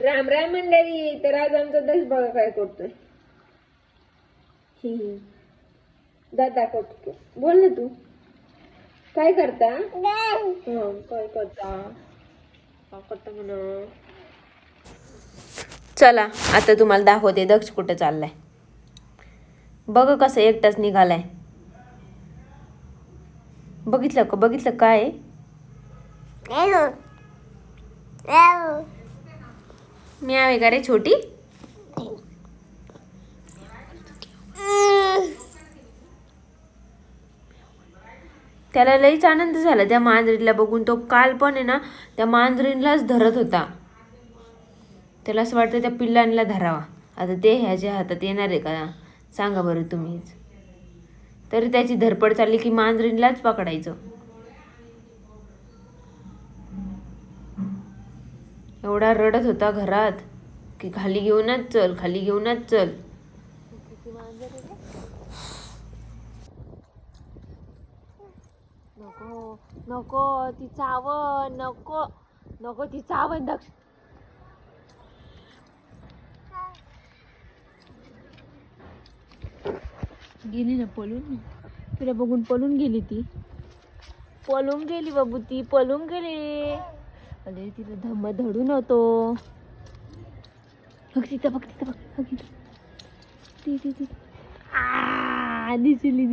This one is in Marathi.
राम राम मंडळी. तर आज आमचा दक्ष बघा काय करतोय. दादा करतो. बोल ना तू काय करता. काय करता म्हणा. चला आता तुम्हाला दाखवते दक्ष कुठं चाललाय. बघ कसं एकटाच निघालाय. बघितलं काय मी आहे का रे छोटी. त्याला लईच आनंद झाला त्या मांजरीला बघून. तो काल पण आहे ना त्या मांजरीलाच धरत होता. त्याला असं वाटतं त्या पिल्लांना धरावा. आता ते ह्याच्या हातात येणार आहे का सांगा बरं तुम्हीच. तरी त्याची धरपड चालली की मांजरीलाच पकडायचं. एवढा रडत होता घरात की खाली घेऊनच चल. नको ती चावण. नको ती चावण. दक्ष गेली ना पळून. तिला बघून पळून गेली ती. पळून गेली बाबू ती. पळून गेली. अरे तिला धम्म धडून होतो. बघ तिथं. ती दिसली.